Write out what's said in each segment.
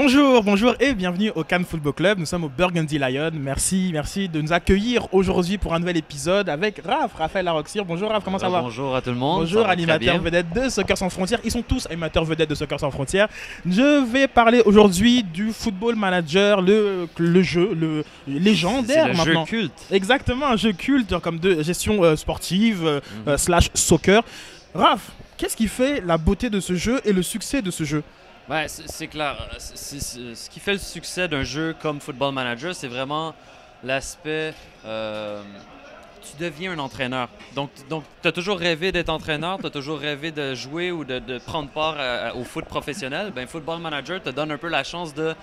Bonjour et bienvenue au Cannes Football Club. Nous sommes au Burgundy Lion. Merci de nous accueillir aujourd'hui pour un nouvel épisode avec Raphaël Larocque-Sir. Bonjour Raph, comment ça va? Bonjour à tout le monde. Bonjour, animateur vedette de Soccer Sans Frontières. Ils sont tous animateurs vedettes de Soccer Sans Frontières. Je vais parler aujourd'hui du Football Manager, le jeu, le légendaire c'est le maintenant. jeu culte. Exactement, un jeu culte comme de gestion sportive slash soccer. Raph, qu'est-ce qui fait la beauté de ce jeu et le succès de ce jeu? Ouais, c'est clair. Ce qui fait le succès d'un jeu comme Football Manager, c'est vraiment l'aspect... tu deviens un entraîneur. Donc tu as toujours rêvé d'être entraîneur, tu as toujours rêvé de jouer ou de prendre part au foot professionnel. Ben, Football Manager te donne un peu la chance de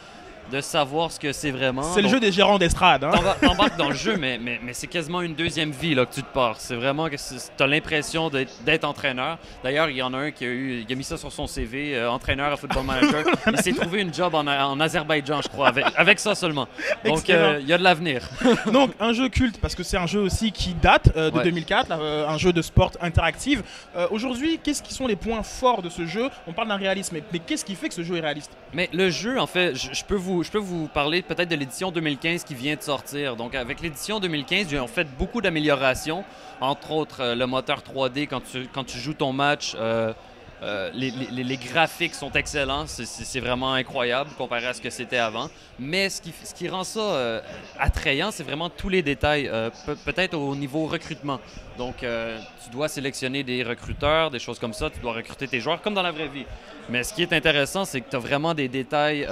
savoir ce que c'est vraiment. C'est le jeu des gérants d'estrade. Hein? T'embarques dans le jeu, mais c'est quasiment une deuxième vie là, que tu te pars. C'est vraiment que tu as l'impression d'être entraîneur. D'ailleurs, il y en a un qui a mis ça sur son CV, entraîneur à Football Manager. Il s'est trouvé une job en Azerbaïdjan, je crois, avec ça seulement. Donc, il y a de l'avenir. Donc, un jeu culte, parce que c'est un jeu aussi qui date de 2004, un jeu de sport interactif. Aujourd'hui, qu'est-ce qui sont les points forts de ce jeu? On parle d'un réalisme, mais qu'est-ce qui fait que ce jeu est réaliste? Mais le jeu, en fait, je peux vous parler peut-être de l'édition 2015 qui vient de sortir. Donc, avec l'édition 2015, ils ont fait beaucoup d'améliorations. Entre autres, le moteur 3D, quand tu joues ton match, les graphiques sont excellents. C'est vraiment incroyable comparé à ce que c'était avant. Mais ce qui rend ça attrayant, c'est vraiment tous les détails, peut-être au niveau recrutement. Donc, tu dois sélectionner des recruteurs, des choses comme ça. Tu dois recruter tes joueurs comme dans la vraie vie. Mais ce qui est intéressant, c'est que tu as vraiment des détails.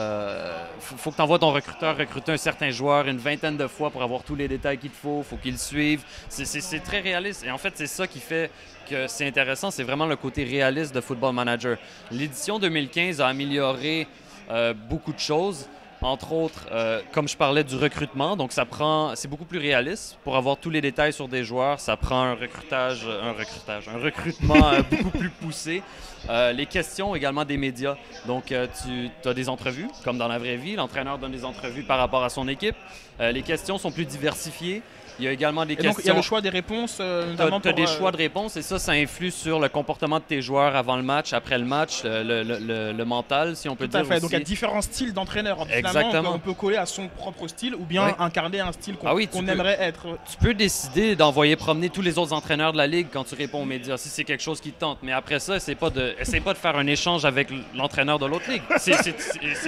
Faut que tu envoies ton recruteur recruter un certain joueur une vingtaine de fois pour avoir tous les détails qu'il te faut. Faut qu'il le suive. C'est très réaliste. Et en fait, c'est ça qui fait que c'est intéressant. C'est vraiment le côté réaliste de Football Manager. L'édition 2015 a amélioré beaucoup de choses. Entre autres, comme je parlais du recrutement, donc c'est beaucoup plus réaliste. Pour avoir tous les détails sur des joueurs, ça prend un recrutement beaucoup plus poussé. Les questions également des médias. Donc, tu as des entrevues, comme dans la vraie vie. L'entraîneur donne des entrevues par rapport à son équipe. Les questions sont plus diversifiées. Il y a également des questions... Donc, il y a le choix des réponses. Tu as des choix de réponses et ça influe sur le comportement de tes joueurs avant le match, après le match, le mental, si on peut dire. Tout à fait. Aussi. Donc, il y a différents styles d'entraîneurs. Exactement. On peut coller à son propre style ou bien incarner un style qu'on aimerait être. Tu peux décider d'envoyer promener tous les autres entraîneurs de la Ligue quand tu réponds aux médias, si c'est quelque chose qui te tente. Mais après ça, essaie pas de faire un échange avec l'entraîneur de l'autre Ligue. C'est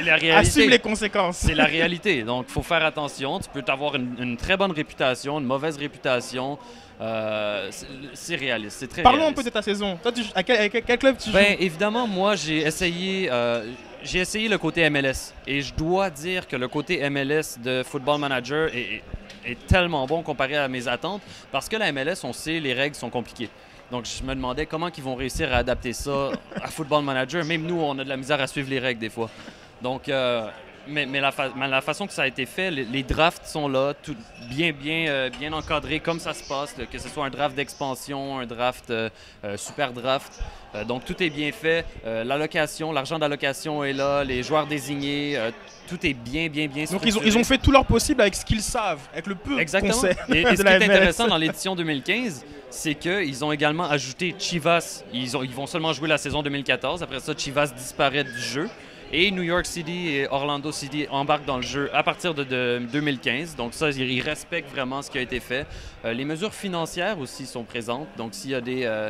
la réalité. Assume les conséquences. C'est la réalité. Donc, il faut faire attention. Tu peux avoir une très bonne réputation, une mauvaise réputation. C'est réaliste, c'est très Parlons réaliste. un peu de ta saison. Toi, à quel club tu joues? Évidemment, moi, j'ai essayé le côté MLS. Et je dois dire que le côté MLS de Football Manager est tellement bon comparé à mes attentes. Parce que la MLS, on sait, les règles sont compliquées. Donc, je me demandais comment ils vont réussir à adapter ça à Football Manager. Même nous, on a de la misère à suivre les règles des fois. Donc... Mais la façon que ça a été fait, les drafts sont là, tout bien encadrés comme ça se passe, que ce soit un draft d'expansion, un draft super draft. Donc tout est bien fait. L'argent d'allocation est là, les joueurs désignés, tout est bien structuré. Donc ils ont fait tout leur possible avec ce qu'ils savent, avec le peu qu'on sait. Et ce qui est intéressant dans l'édition 2015, c'est qu'ils ont également ajouté Chivas. Ils vont seulement jouer la saison 2014. Après ça, Chivas disparaît du jeu. Et New York City et Orlando City embarquent dans le jeu à partir de 2015. Donc ça, ils respectent vraiment ce qui a été fait. Les mesures financières aussi sont présentes. Donc s'il y a des...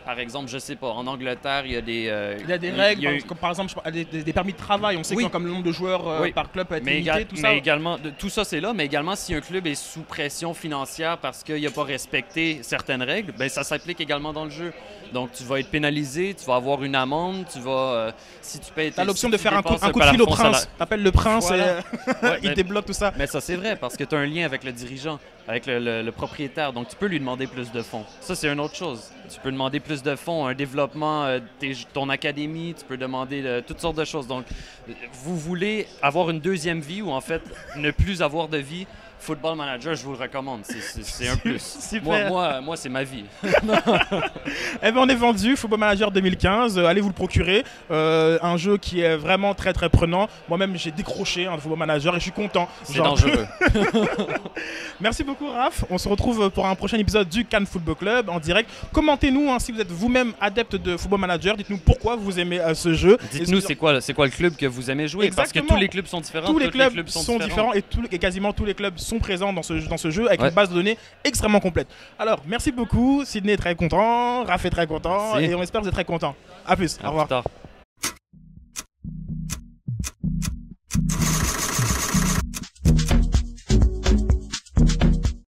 par exemple, je sais pas, en Angleterre, il y a des... il y a des règles, comme par exemple des permis de travail. On sait que comme le nombre de joueurs par club peut être limité, tout ça. Mais également, tout ça c'est là, mais également si un club est sous pression financière parce qu'il n'a pas respecté certaines règles, ben ça s'applique également dans le jeu. Donc tu vas être pénalisé, tu vas avoir une amende, tu vas... si tu payes... Tu as l'option de faire un coup de fil au prince. Tu appelles le prince et il débloque tout ça. Mais ça c'est vrai parce que tu as un lien avec le dirigeant, avec le propriétaire. Donc tu peux lui demander plus de fonds. Ça c'est une autre chose. Tu peux demander plus de fonds, un développement de ton académie, tu peux demander toutes sortes de choses. Donc, vous voulez avoir une deuxième vie ou en fait ne plus avoir de vie, Football Manager, je vous le recommande. C'est un plus. Super. Moi c'est ma vie. Eh ben, on est vendu, Football Manager 2015. Allez vous le procurer. Un jeu qui est vraiment très très prenant. Moi-même, j'ai décroché un Football Manager et je suis content. C'est dangereux. Merci beaucoup, Raph. On se retrouve pour un prochain épisode du Cannes Football Club en direct. Commentez-nous si vous êtes vous-même adepte de Football Manager. Dites-nous pourquoi vous aimez ce jeu. Dites-nous c'est quoi le club que vous aimez jouer. Exactement. Parce que tous les clubs sont différents. Tous les clubs sont différents et quasiment tous les clubs sont présents dans ce jeu avec une base de données extrêmement complète. Alors, merci beaucoup. Sydney est très content, Raph est très content et on espère que vous êtes très content. A plus. Au revoir. Plus tard.